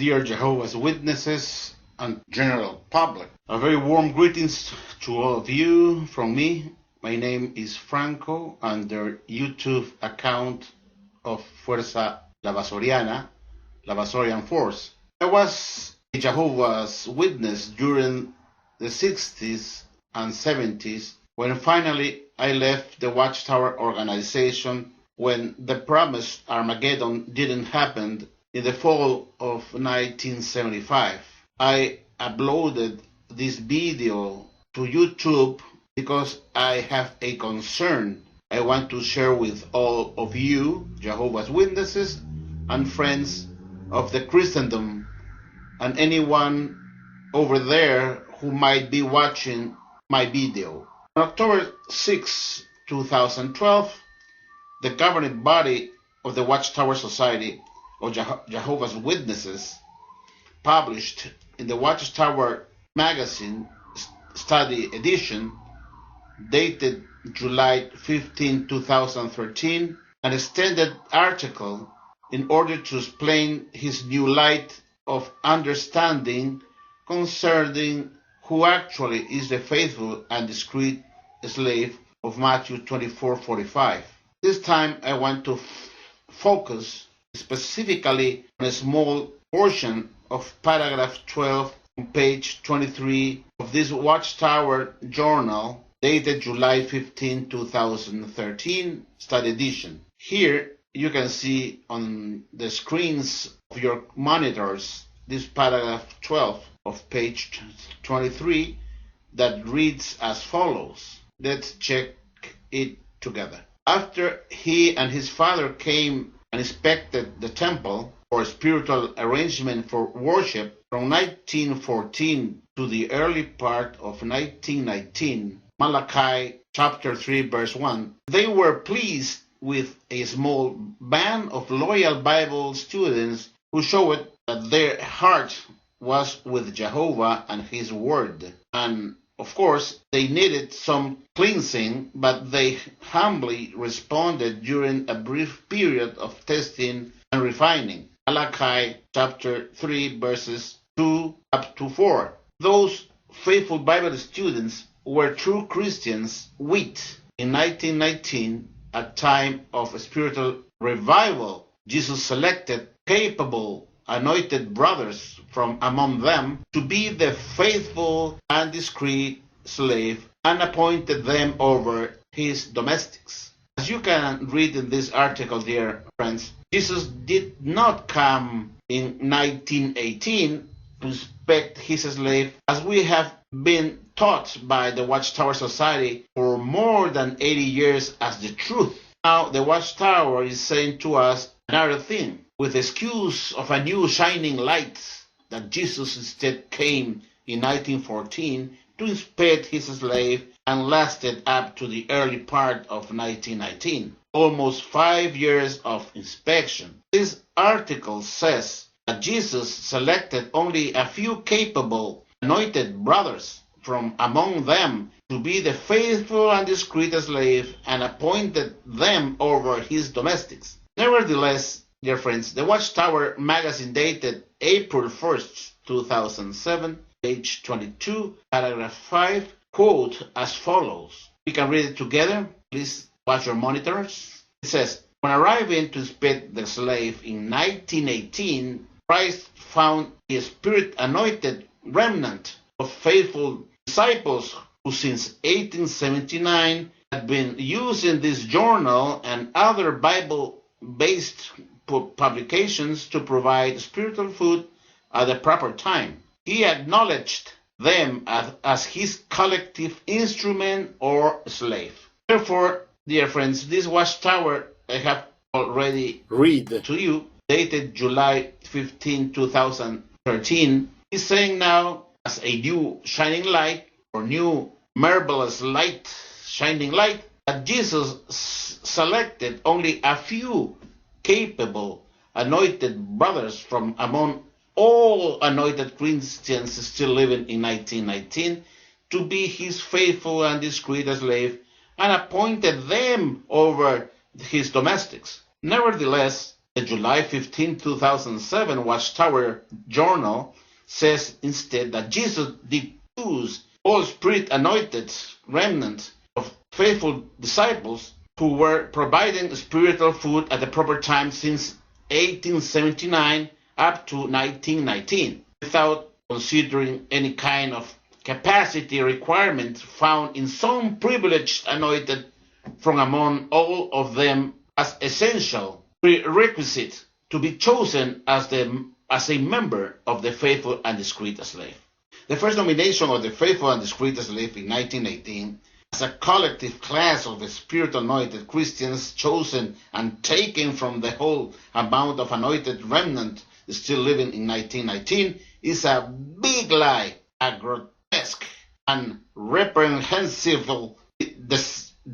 Dear Jehovah's Witnesses and general public, a very warm greetings to all of you from me. My name is Franco, under YouTube account of Fuerza La Vasorian Force. I was a Jehovah's Witness during the 60s and 70s, when finally I left the Watchtower organization when the promised Armageddon didn't happen in the fall of 1975. I uploaded this video to YouTube because I have a concern I want to share with all of you, Jehovah's Witnesses and friends of the Christendom, and anyone over there who might be watching my video. On October 6, 2012, the governing body of the Watchtower Society of Jehovah's Witnesses published in the Watchtower magazine study edition, dated July 15, 2013, an extended article in order to explain his new light of understanding concerning who actually is the faithful and discreet slave of Matthew 24:45. This time I want to focus specifically on a small portion of paragraph 12 on page 23 of this Watchtower journal, dated July 15, 2013, study edition. Here you can see on the screens of your monitors this paragraph 12 of page 23 that reads as follows. Let's check it together. After he and his father came and inspected the temple for spiritual arrangement for worship from 1914 to the early part of 1919, Malachi chapter 3 verse 1, they were pleased with a small band of loyal Bible students who showed that their heart was with Jehovah and his word. And of course, they needed some cleansing, but they humbly responded during a brief period of testing and refining. Malachi chapter 3 verses 2 up to 4. Those faithful Bible students were true Christians with, in 1919, a time of spiritual revival. Jesus selected capable, anointed brothers from among them to be the faithful and discreet slave, and appointed them over his domestics. As you can read in this article, dear friends, Jesus did not come in 1918 to inspect his slave, as we have been taught by the Watchtower Society for more than 80 years as the truth. Now the Watchtower is saying to us another thing, with the excuse of a new shining light, that Jesus instead came in 1914 to inspect his slave and lasted up to the early part of 1919. Almost 5 years of inspection. This article says that Jesus selected only a few capable, anointed brothers from among them to be the faithful and discreet slave, and appointed them over his domestics. Nevertheless, dear friends, the Watchtower magazine dated April 1st, 2007, page 22, paragraph 5, quote as follows. We can read it together. Please watch your monitors. It says, when arriving to inspect the slave in 1918, Christ found a spirit-anointed remnant of faithful disciples who since 1879 had been using this journal and other Bible-based publications to provide spiritual food at the proper time. He acknowledged them as his collective instrument or slave. Therefore, dear friends, this Watchtower I have already read to you, dated July 15, 2013, is saying now, as a new shining light, or new marvelous light, shining light, that Jesus selected only a few capable, anointed brothers from among all anointed Christians still living in 1919 to be his faithful and discreet slave, and appointed them over his domestics. Nevertheless, The July 15, 2007 Watchtower Journal says instead that Jesus did choose all Spirit anointed remnant of faithful disciples who were providing spiritual food at the proper time since 1879 up to 1919, without considering any kind of capacity requirement found in some privileged anointed from among all of them as essential prerequisite to be chosen as a member of the faithful and discreet slave. The first nomination of the faithful and discreet slave in 1918 as a collective class of spirit anointed Christians chosen and taken from the whole amount of anointed remnant still living in 1919 is a big lie, a grotesque and reprehensible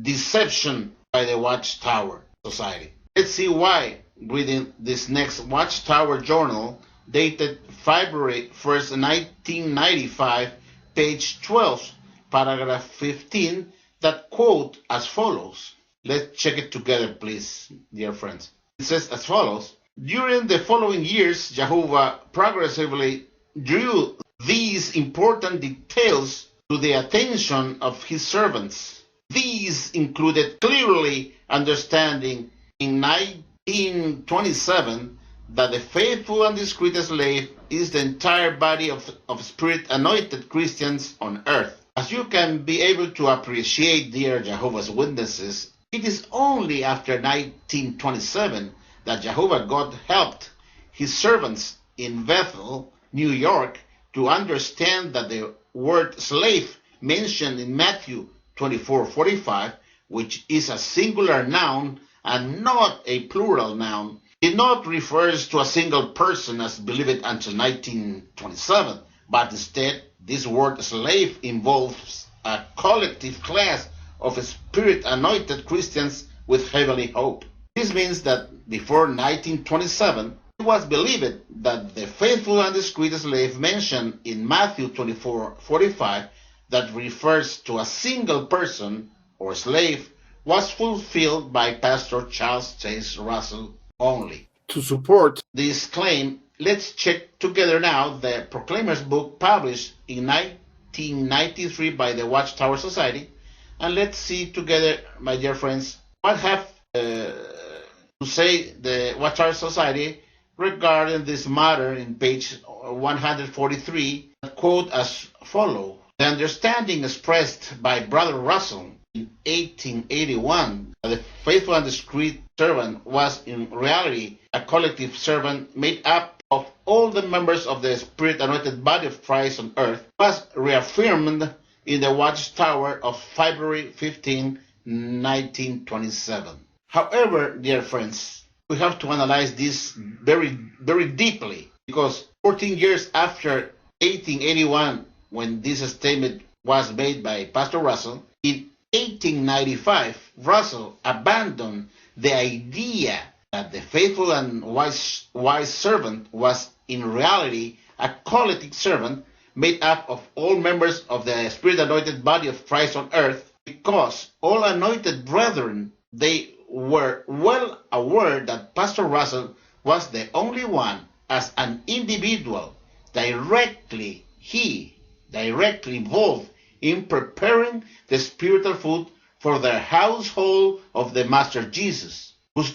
deception by the Watchtower Society. Let's see why, reading this next Watchtower Journal, dated February 1st, 1995, page 12, paragraph 15, that quote as follows. Let's check it together, please, dear friends. It says as follows: during the following years, Jehovah progressively drew these important details to the attention of his servants. These included clearly understanding in 1927 that the faithful and discreet slave is the entire body of spirit anointed Christians on earth. As you can be able to appreciate, dear Jehovah's Witnesses, it is only after 1927 that Jehovah God helped his servants in Bethel, New York, to understand that the word slave mentioned in Matthew 24:45, which is a singular noun and not a plural noun, did not refer to a single person as believed until 1927, but instead this word slave involves a collective class of spirit-anointed Christians with heavenly hope. This means that before 1927, it was believed that the faithful and discreet slave mentioned in Matthew 24:45 that refers to a single person or slave was fulfilled by Pastor Charles Chase Russell only. To support this claim, let's check together now the Proclaimer's book published in 1993 by the Watchtower Society, and let's see together, my dear friends, what have to say the Watchtower Society regarding this matter in page 143, quote as follows: the understanding expressed by Brother Russell in 1881 that the faithful and discreet servant was in reality a collective servant made up of all the members of the Spirit-anointed body of Christ on earth was reaffirmed in the Watchtower of February 15, 1927. However, dear friends, we have to analyze this very, very deeply, because 14 years after 1881, when this statement was made by Pastor Russell, in 1895, Russell abandoned the idea that the faithful and wise servant was in reality a collective servant made up of all members of the Spirit-anointed body of Christ on earth, because all anointed brethren, they were well aware that Pastor Russell was the only one as an individual directly involved in preparing the spiritual food for the household of the Master Jesus, whose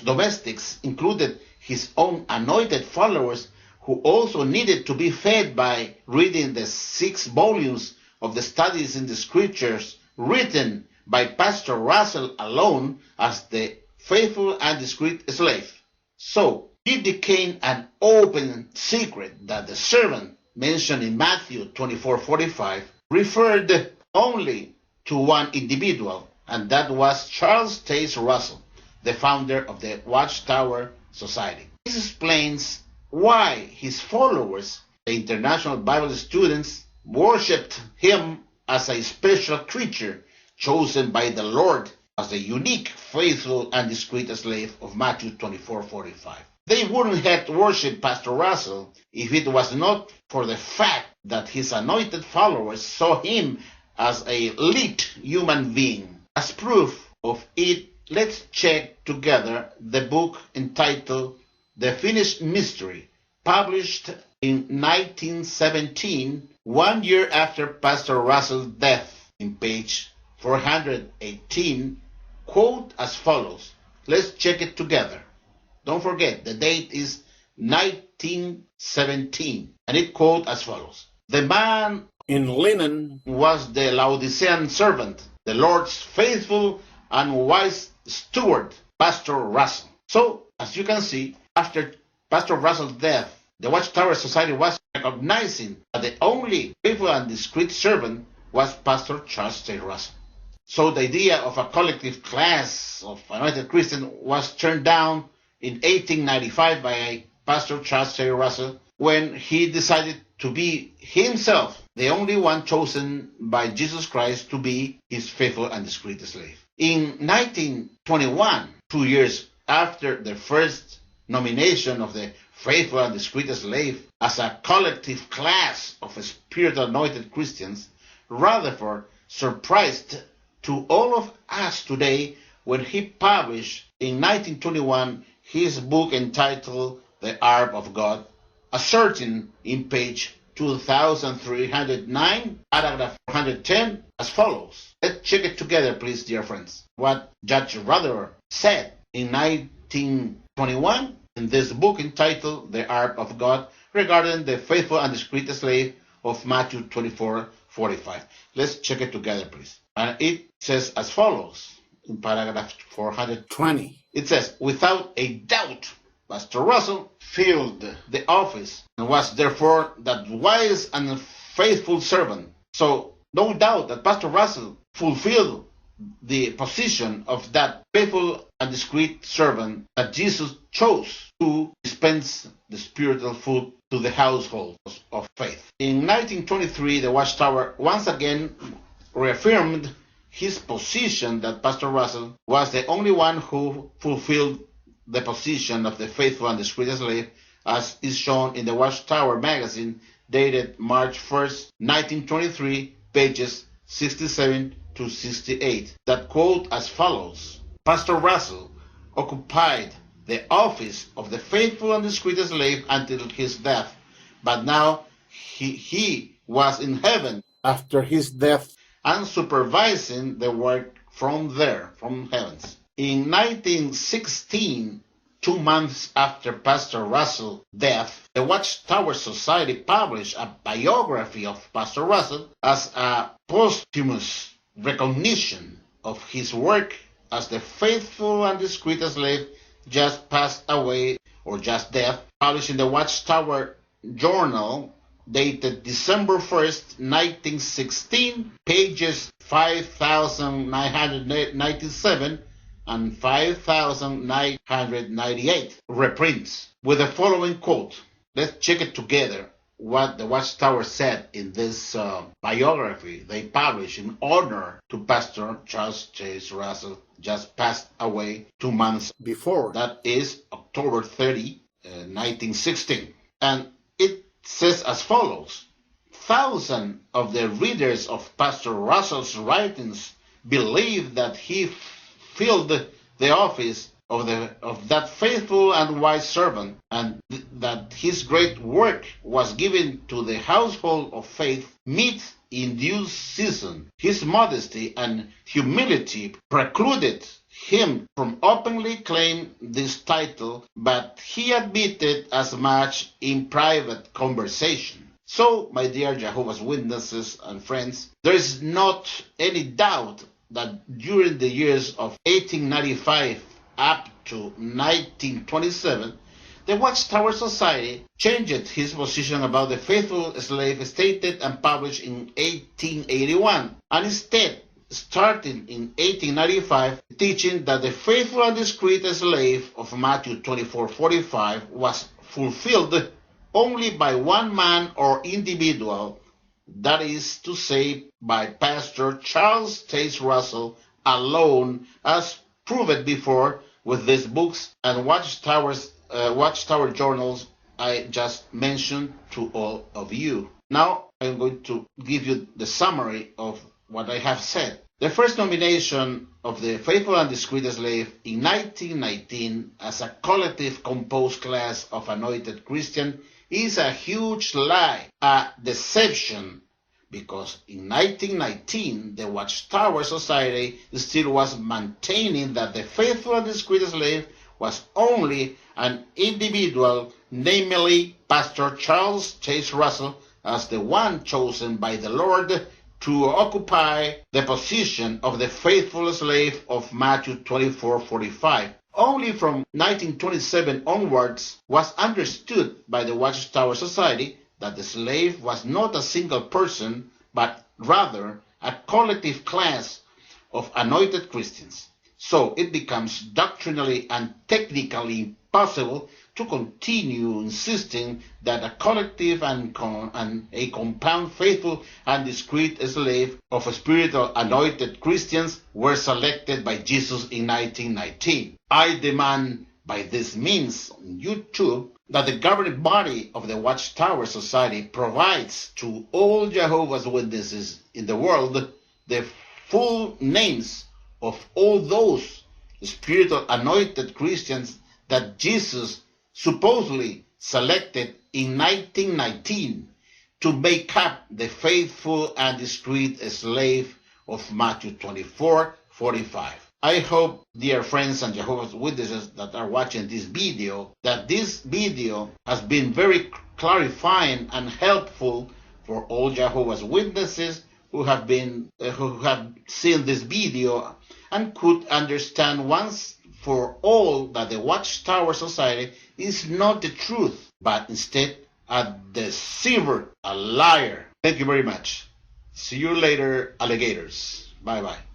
domestics included his own anointed followers, who also needed to be fed by reading the 6 volumes of the studies in the scriptures written by Pastor Russell alone as the faithful and discreet slave. So it became an open secret that the servant mentioned in Matthew 24:45 referred only to one individual, and that was Charles Taze Russell, the founder of the Watchtower Society. This explains why his followers, the International Bible students, worshipped him as a special creature chosen by the Lord as the unique, faithful, and discreet slave of Matthew 24:45. They wouldn't have worshipped Pastor Russell if it was not for the fact that his anointed followers saw him as a elite human being. As proof of it, let's check together the book entitled The Finished Mystery, published in 1917, 1 year after Pastor Russell's death, in page 418, quote as follows. Let's check it together. Don't forget, the date is 1917, and it quote as follows. The man in linen was the Laodicean servant, the Lord's faithful and wise steward, Pastor Russell. So, as you can see, after Pastor Russell's death, the Watchtower Society was recognizing that the only faithful and discreet servant was Pastor Charles J. Russell. So the idea of a collective class of anointed Christians was turned down in 1895 by Pastor Charles J. Russell when he decided to be himself the only one chosen by Jesus Christ to be his faithful and discreet slave. In 1921, 2 years after the first nomination of the faithful and discreet slave as a collective class of spiritual anointed Christians, Rutherford surprised to all of us today when he published in 1921 his book entitled The Ark of God, asserting in page 2309, paragraph 410, as follows. Let's check it together, please, dear friends. What Judge Rutherford said in 1921 in this book entitled The Ark of God regarding the faithful and discreet slave of Matthew 24:45. Let's check it together, please. And it says as follows in paragraph 420. It says, without a doubt, Pastor Russell filled the office and was therefore that wise and faithful servant. So no doubt that Pastor Russell fulfilled the position of that faithful and discreet servant that Jesus chose to dispense the spiritual food to the household of faith. In 1923, the Watchtower once again reaffirmed his position that Pastor Russell was the only one who fulfilled the position of the faithful and discreet slave, as is shown in the Watchtower magazine dated March 1st, 1923, pages 67 to 68, that quote as follows. Pastor Russell occupied the office of the faithful and discreet slave until his death, but now he was in heaven after his death and supervising the work from heavens. In 1916, 2 months after Pastor Russell's death, the Watchtower Society published a biography of Pastor Russell as a posthumous recognition of his work as the faithful and discreet slave just passed away or just dead, published in the Watchtower Journal dated December 1st, 1916, pages 5997 and 5998 reprints with the following quote. Let's check it together what the Watchtower said in this biography they published in honor to Pastor Charles J. Russell, just passed away 2 months before. That is October 30, 1916. And it says as follows. Thousands of the readers of Pastor Russell's writings believe that he filled the office of that faithful and wise servant, and that his great work was given to the household of faith meet in due season. His modesty and humility precluded him from openly claiming this title, but he admitted as much in private conversation. So, my dear Jehovah's Witnesses and friends, there is not any doubt that during the years of 1895 up to 1927, the Watchtower Society changed his position about the faithful slave stated and published in 1881, and instead, starting in 1895, teaching that the faithful and discreet slave of Matthew 24:45 was fulfilled only by one man or individual, that is to say, by Pastor Charles Taze Russell alone, as proved before with these books and Watchtower journals I just mentioned to all of you. Now I'm going to give you the summary of what I have said. The first nomination of the faithful and discreet slave in 1919 as a collective composed class of anointed Christian is a huge lie, a deception, because in 1919 the Watchtower Society still was maintaining that the faithful and discreet slave was only an individual, namely Pastor Charles Chase Russell, as the one chosen by the Lord to occupy the position of the faithful slave of Matthew 24:45. Only from 1927 onwards was understood by the Watchtower Society that the slave was not a single person, but rather a collective class of anointed Christians. So it becomes doctrinally and technically impossible to continue insisting that a collective and a compound faithful and discreet slave of spiritual anointed Christians were selected by Jesus in 1919. I demand by this means on YouTube that the governing body of the Watchtower Society provides to all Jehovah's Witnesses in the world the full names of all those spiritual anointed Christians that Jesus supposedly selected in 1919 to make up the faithful and discreet slave of Matthew 24:45. I hope, dear friends and Jehovah's Witnesses that are watching this video, that this video has been very clarifying and helpful for all Jehovah's Witnesses who have seen this video and could understand once for all that the Watchtower Society is not the truth, but instead a deceiver, a liar. Thank you very much. See you later, alligators. Bye-bye.